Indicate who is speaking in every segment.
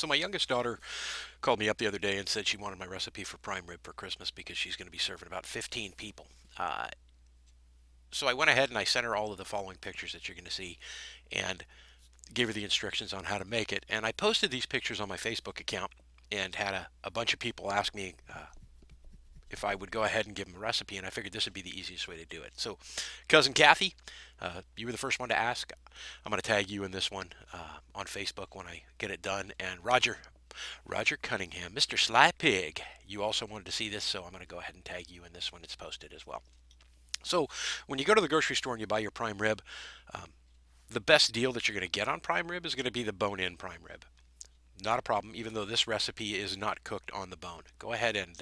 Speaker 1: So my youngest daughter called me up the other day and said she wanted my recipe for prime rib for Christmas because she's going to be serving about 15 people. So I went ahead and I sent her all of the following pictures that you're going to see and gave her the instructions on how to make it. And I posted these pictures on my Facebook account and had a bunch of people ask me if I would go ahead and give them a recipe. And I figured this would be the easiest way to do it. So, Cousin Kathy, you were the first one to ask. I'm going to tag you in this one on Facebook when I get it done. And Roger Cunningham, Mr. Sly Pig. You also wanted to see this, so I'm going to go ahead and tag you in this one. It's posted as well. So, when you go to the grocery store and you buy your prime rib, um, the best deal that you're going to get on prime rib is going to be the bone in prime rib. Not a problem, even though this recipe is not cooked on the bone. Go ahead and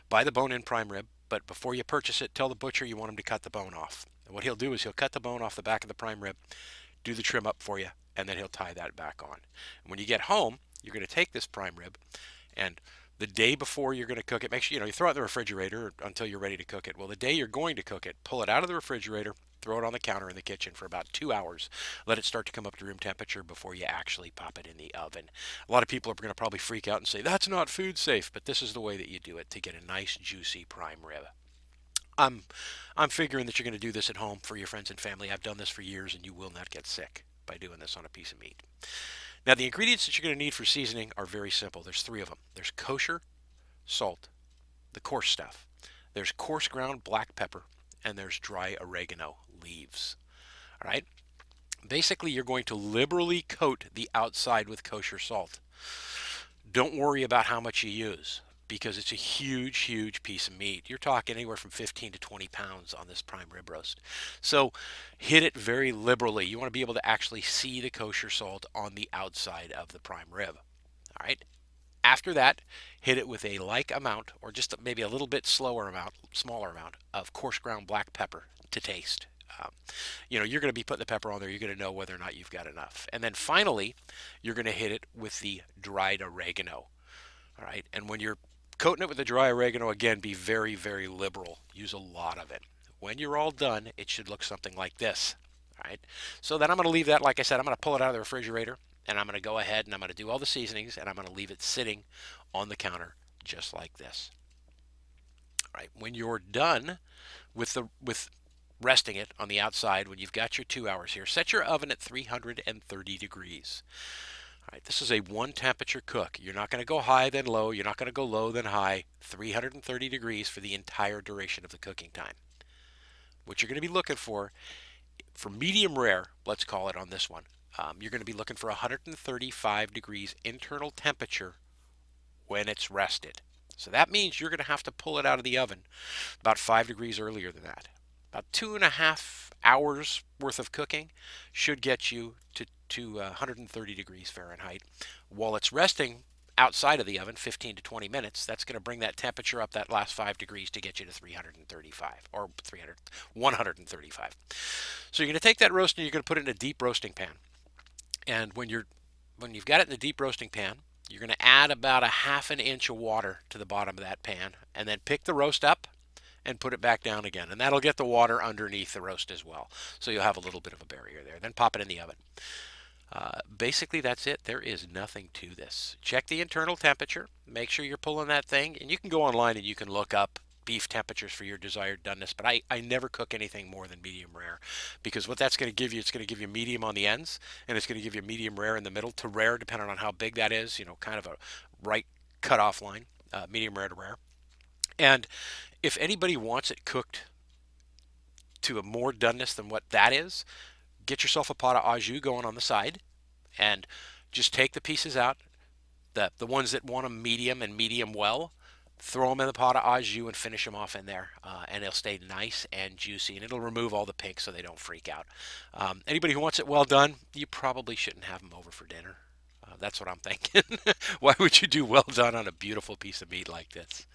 Speaker 1: buy the bone in prime rib, but before you purchase it, tell the butcher you want him to cut the bone off. And what he'll do is he'll cut the bone off the back of the prime rib, do the trim up for you, and then he'll tie that back on. And when you get home, you're going to take this prime rib and the day before you're going to cook it, make sure you throw it in the refrigerator until you're ready to cook it. Well, the day you're going to cook it, pull it out of the refrigerator, throw it on the counter in the kitchen for about 2 hours. Let it start to come up to room temperature before you actually pop it in the oven. A lot of people are going to probably freak out and say that's not food safe, but this is the way that you do it to get a nice juicy prime rib. I'm I'm figuring that you're going to do this at home for your friends and family. I've done this for years, and you will not get sick by doing this on a piece of meat. Now, the ingredients that you're going to need for seasoning are very simple. There's three of them. There's kosher, salt, the coarse stuff. There's coarse ground black pepper, and there's dry oregano leaves. All right? Basically, you're going to liberally coat the outside with kosher salt. Don't worry about how much you use because it's a huge, huge piece of meat. You're talking anywhere from 15 to 20 pounds on this prime rib roast. So hit it very liberally. You want to be able to actually see the kosher salt on the outside of the prime rib. All right. After that, hit it with a like amount, or just maybe a little bit smaller amount of coarse ground black pepper to taste. Um, you're going to be putting the pepper on there. You're going to know whether or not you've got enough. And then finally, you're going to hit it with the dried oregano. All right. And when you're coating it with the dry oregano, again, be very, very liberal. Use a lot of it. When you're all done, it should look something like this. All right. So then I'm going to leave that, like I said, I'm going to pull it out of the refrigerator and I'm going to go ahead and I'm going to do all the seasonings and I'm going to leave it sitting on the counter just like this. All right. When you're done with resting it on the outside, when you've got your 2 hours here, set your oven at 330 degrees. All right, this is a one temperature cook. You're not going to go high then low. You're not going to go low then high. 330 degrees for the entire duration of the cooking time. What you're going to be looking for medium rare, let's call it on this one, you're going to be looking for 135 degrees internal temperature when it's rested. So that means you're going to have to pull it out of the oven about 5 degrees earlier than that. About 2.5 hours worth of cooking should get you to 130 degrees Fahrenheit. While it's resting outside of the oven 15 to 20 minutes, that's going to bring that temperature up that last 5 degrees to get you to 335 or 135. So you're going to take that roast and you're going to put it in a deep roasting pan. And when you've got it in the deep roasting pan, you're going to add about a half an inch of water to the bottom of that pan and then pick the roast up and put it back down again. And that'll get the water underneath the roast as well. So you'll have a little bit of a barrier there. Then pop it in the oven. Basically, that's it. There is nothing to this. Check the internal temperature. Make sure you're pulling that thing. And you can go online and you can look up beef temperatures for your desired doneness, but I never cook anything more than medium rare, because what that's going to give you, it's going to give you medium on the ends, and it's going to give you medium rare in the middle to rare, depending on how big that is, kind of a right cutoff line, medium rare to rare. And if anybody wants it cooked to a more doneness than what that is, get yourself a pot of au jus going on the side, and just take the pieces out, the ones that want them medium and medium well, throw them in the pot of au jus and finish them off in there, and they'll stay nice and juicy, and it'll remove all the pink so they don't freak out. Anybody who wants it well done, you probably shouldn't have them over for dinner. That's what I'm thinking. Why would you do well done on a beautiful piece of meat like this?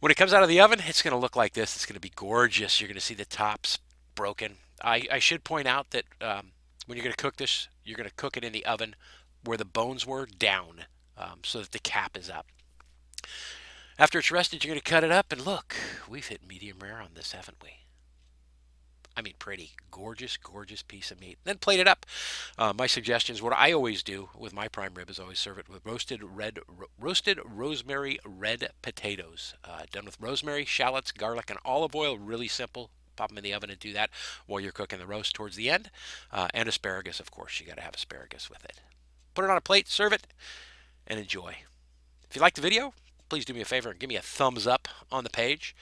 Speaker 1: When it comes out of the oven, it's going to look like this. It's going to be gorgeous. You're going to see the tops broken. I should point out that when you're going to cook this, you're going to cook it in the oven where the bones were down, so that the cap is up. After it's rested, you're going to cut it up, and look, we've hit medium rare on this, haven't we? I mean, pretty gorgeous, gorgeous piece of meat. Then plate it up. My suggestions, what I always do with my prime rib is always serve it with roasted rosemary red potatoes, done with rosemary, shallots, garlic, and olive oil. Really simple. Pop them in the oven and do that while you're cooking the roast towards the end. And asparagus, of course. You got to have asparagus with it. Put it on a plate, serve it, and enjoy. If you like the video, please do me a favor and give me a thumbs up on the page.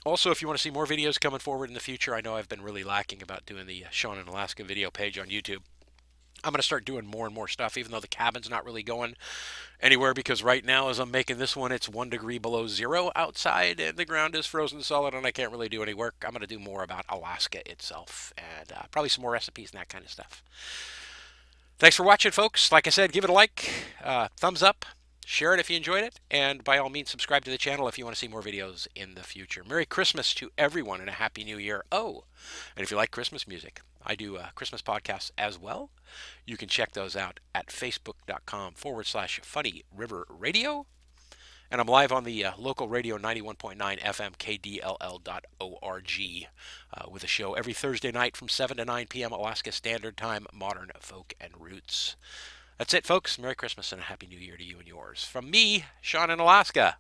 Speaker 1: Also, if you want to see more videos coming forward in the future, I know I've been really lacking about doing the Sean in Alaska video page on YouTube. I'm going to start doing more and more stuff, even though the cabin's not really going anywhere, because right now, as I'm making this one, it's 1 degree below zero outside, and the ground is frozen solid, and I can't really do any work. I'm going to do more about Alaska itself, and probably some more recipes and that kind of stuff. Thanks for watching, folks. Like I said, give it a like, thumbs up, share it if you enjoyed it, and by all means, subscribe to the channel if you want to see more videos in the future. Merry Christmas to everyone and a Happy New Year. Oh, and if you like Christmas music, I do Christmas podcasts as well. You can check those out at facebook.com/Funny River Radio. And I'm live on the local radio 91.9 FM KDLL.org with a show every Thursday night from 7 to 9 p.m. Alaska Standard Time, Modern Folk and Roots. That's it, folks. Merry Christmas and a Happy New Year to you and yours. From me, Sean in Alaska.